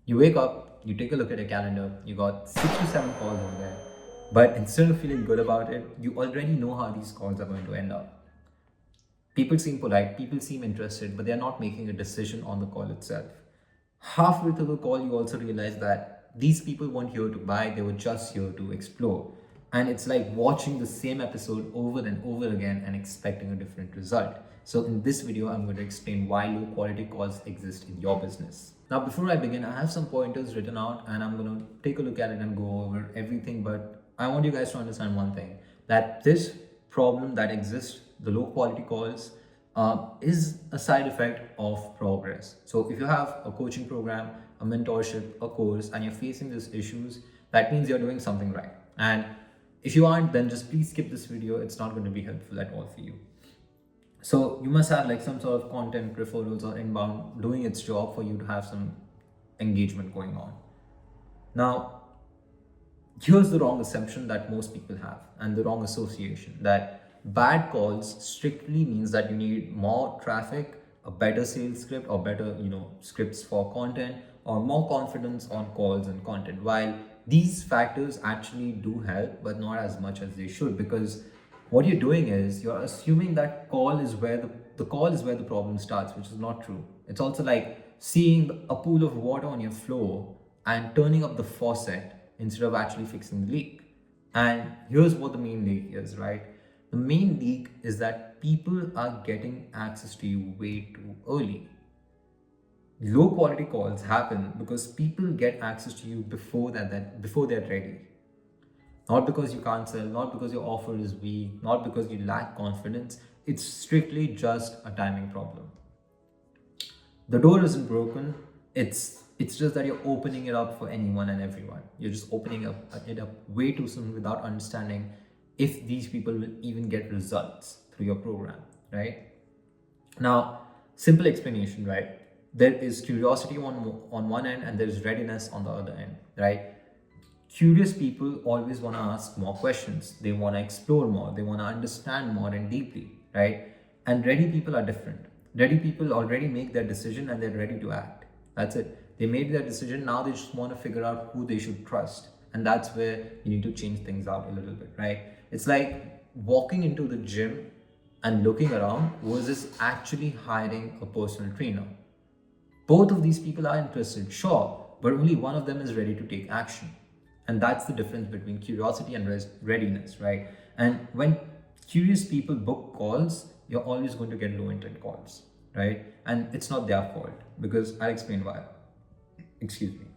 You wake up, you take a look at your calendar, you got 6 to 7 calls on there, but instead of feeling good about it, you already know how these calls are going to end up. People seem polite, people seem interested, but they're not making a decision on the call itself. Halfway through the call, you also realize that these people weren't here to buy, they were just here to explore. And it's like watching the same episode over and over again and expecting a different result. So, in this video, I'm going to explain why low quality calls exist in your business. Now, before I begin, I have some pointers written out and I'm going to take a look at it and go over everything. But I want you guys to understand one thing, that this problem that exists, the low quality calls, is a side effect of progress. So if you have a coaching program, a mentorship, a course, and you're facing these issues, that means you're doing something right. And if you aren't, then just please skip this video. It's not going to be helpful at all for you. So you must have like some sort of content referrals or inbound doing its job for you to have some engagement going on. Now, here's the wrong assumption that most people have, and the wrong association, that bad calls strictly means that you need more traffic, a better sales script, or better scripts for content, or more confidence on calls and content. While these factors actually do help, but not as much as they should, because what you're doing is you're assuming that call is where the call is where the problem starts, which is not true. It's also like seeing a pool of water on your floor and turning up the faucet instead of actually fixing the leak. And here's what the main leak is, right? The main leak is that people are getting access to you way too early. Low quality calls happen because people get access to you before they're ready. Not because you can't sell, not because your offer is weak, not because you lack confidence. It's strictly just a timing problem. The door isn't broken. It's just that you're opening it up for anyone and everyone. You're just opening it up way too soon without understanding if these people will even get results through your program, right? Now, simple explanation, right? There is curiosity on one end and there's readiness on the other end, right? Curious people always want to ask more questions. They want to explore more. They want to understand more and deeply, right? And ready people are different. Ready people already make their decision and they're ready to act. That's it. They made their decision. Now they just want to figure out who they should trust. And that's where you need to change things out a little bit, right? It's like walking into the gym and looking around versus actually hiring a personal trainer. Both of these people are interested, sure, but only one of them is ready to take action. And that's the difference between curiosity and readiness, right? And when curious people book calls, you're always going to get low intent calls, right? And it's not their fault, because I'll explain why. Excuse me.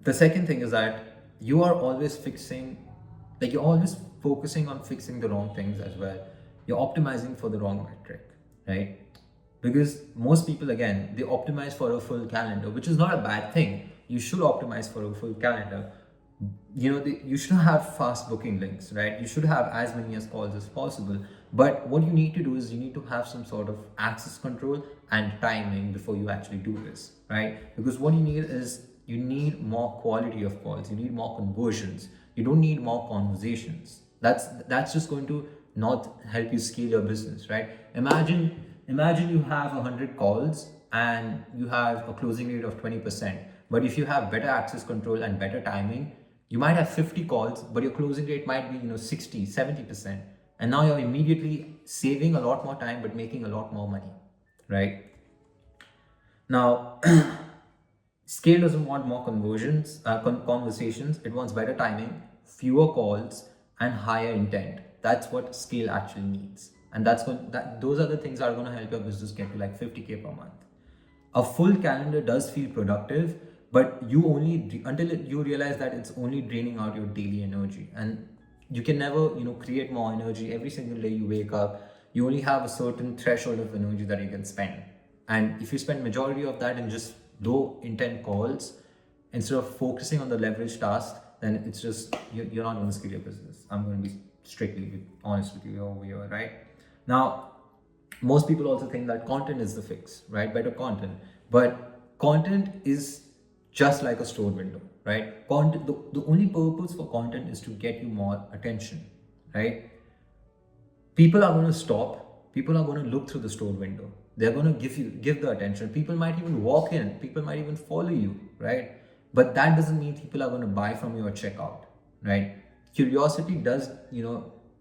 The second thing is that you are always you're always focusing on fixing the wrong things as well. You're optimizing for the wrong metric, right? Because most people, again, they optimize for a full calendar, which is not a bad thing. You should optimize for a full calendar. You should have fast booking links, right? You should have as many as calls as possible. But what you need to do is you need to have some sort of access control and timing before you actually do this, right? Because what you need is you need more quality of calls. You need more conversions. You don't need more conversations. That's just going to not help you scale your business, right? Imagine you have 100 calls and you have a closing rate of 20%. But if you have better access control and better timing, you might have 50 calls, but your closing rate might be 60, 70%. And now you're immediately saving a lot more time, but making a lot more money, right? Now, scale doesn't want more conversations. It wants better timing, fewer calls, and higher intent. That's what scale actually needs. And those are the things that are going to help your business get to like 50K per month. A full calendar does feel productive, but until you realize that it's only draining out your daily energy, and you can never create more energy. Every single day you wake up, you only have a certain threshold of energy that you can spend, and if you spend majority of that in just low intent calls instead of focusing on the leverage task, then it's just you're not going to scale your business. I'm going to be strictly honest with you over here, right? Now, most people also think that content is the fix, right? Better content. But content is just like a store window, right? The only purpose for content is to get you more attention, right? People are going to stop. People are going to look through the store window. They're going to give the attention. People might even walk in, people might even follow you, right? But that doesn't mean people are going to buy from you or check out, right? Curiosity does,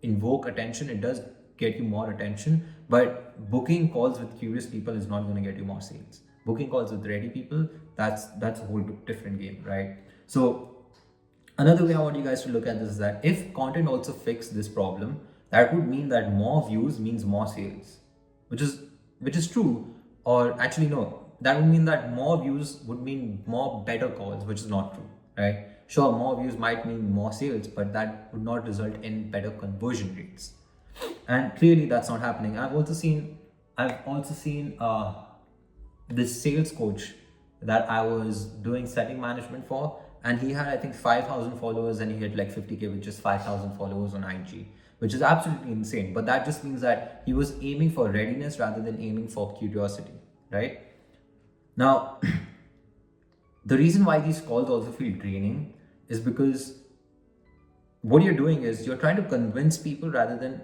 invoke attention. It does get you more attention, but booking calls with curious people is not going to get you more sales. Booking calls with ready people, that's a whole different game, right? So another way I want you guys to look at this is that if content also fixed this problem, that would mean that more views means more sales, which is true. Or actually, no, that would mean that more views would mean more better calls, which is not true, right? Sure, more views might mean more sales, but that would not result in better conversion rates. And clearly, that's not happening. I've also seen this sales coach that I was doing setting management for, and he had, I think, 5,000 followers, and he hit like 50K with just 5,000 followers on IG, which is absolutely insane. But that just means that he was aiming for readiness rather than aiming for curiosity, right? Now, the reason why these calls also feel draining is because what you're doing is you're trying to convince people rather than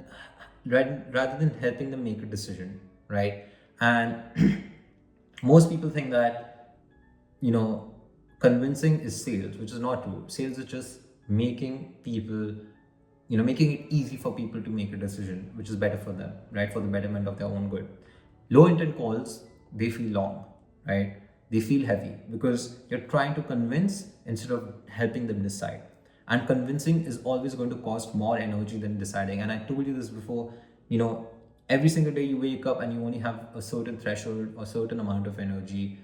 helping them make a decision, right? And most people think that, convincing is sales, which is not true. Sales is just making people, making it easy for people to make a decision, which is better for them, right? For the betterment of their own good. Low intent calls, they feel long, right? They feel heavy because you're trying to convince instead of helping them decide. And convincing is always going to cost more energy than deciding. And I told you this before, every single day you wake up and you only have a certain threshold or certain amount of energy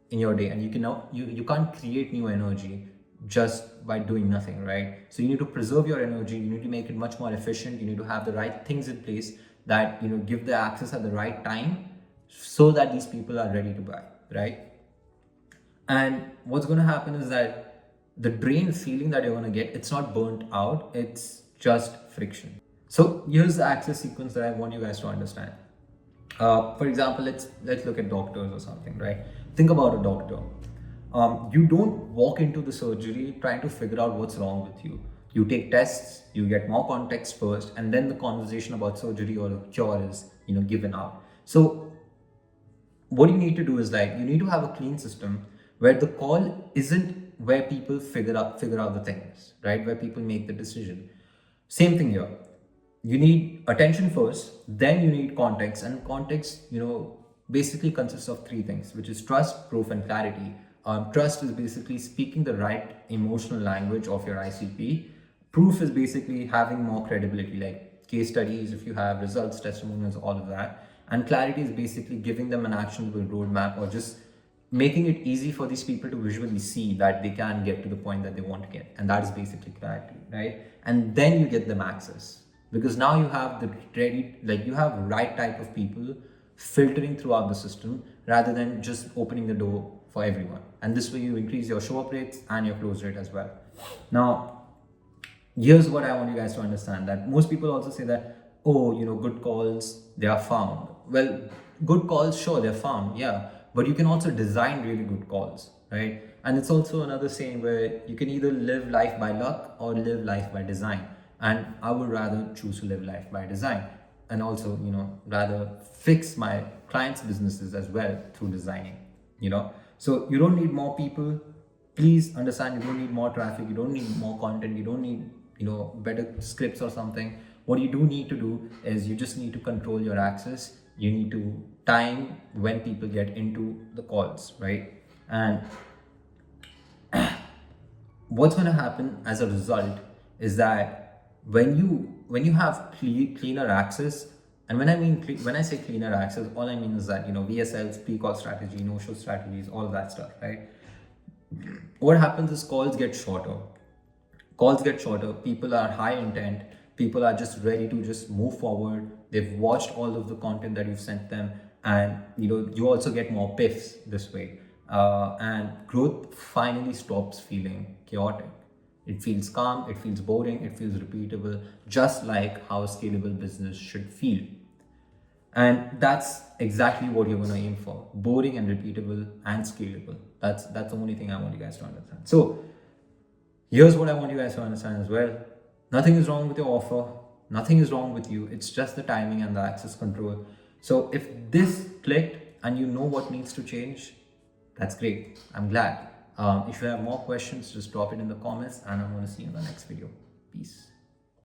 in your day, and you can't create new energy just by doing nothing, right? So you need to preserve your energy, you need to make it much more efficient, you need to have the right things in place that give the access at the right time so that these people are ready to buy, right? And what's going to happen is that the drain feeling that you're going to get, it's not burnt out, it's just friction. So here's the access sequence that I want you guys to understand. For example, let's look at doctors or something, right? Think about a doctor. You don't walk into the surgery trying to figure out what's wrong with you. You take tests, you get more context first, and then the conversation about surgery or a cure is given out. So what you need to do is you need to have a clean system where the call isn't where people figure out the things, right? Where people make the decision. Same thing here. You need attention first, then you need context, and context, basically consists of three things, which is trust, proof, and clarity. Trust is basically speaking the right emotional language of your ICP. Proof is basically having more credibility, like case studies, if you have results, testimonials, all of that. And clarity is basically giving them an actionable roadmap, or just making it easy for these people to visually see that they can get to the point that they want to get. And that is basically clarity, right? And then you get them access. Because now you have you have right type of people filtering throughout the system rather than just opening the door for everyone. And this way you increase your show up rates and your close rate as well. Now, here's what I want you guys to understand, that most people also say that, good calls, they are found. Well, good calls, sure, they're found, yeah. But you can also design really good calls, right? And it's also another saying where you can either live life by luck or live life by design. And I would rather choose to live life by design, and also, rather fix my clients' businesses as well through designing, So you don't need more people. Please understand, you don't need more traffic. You don't need more content. You don't need, better scripts or something. What you do need to do is you just need to control your access. You need to time when people get into the calls, right? And what's going to happen as a result is that when you have cleaner access, and when I say cleaner access, all I mean is that VSLs, pre-call strategy, no-show strategies, all of that stuff, right? What happens is calls get shorter. People are high intent, people are just ready to just move forward. They've watched all of the content that you've sent them, and you also get more piffs this way, and growth finally stops feeling chaotic. It feels calm, it feels boring, it feels repeatable, just like how a scalable business should feel. And that's exactly what you're going to aim for: boring and repeatable and scalable. That's the only thing I want you guys to understand. So here's what I want you guys to understand as well. Nothing is wrong with your offer, nothing is wrong with you. It's just the timing and the access control. So if this clicked, and you know what needs to change, that's great. I'm glad. If you have more questions, just drop it in the comments, and I'm going to see you in the next video. Peace.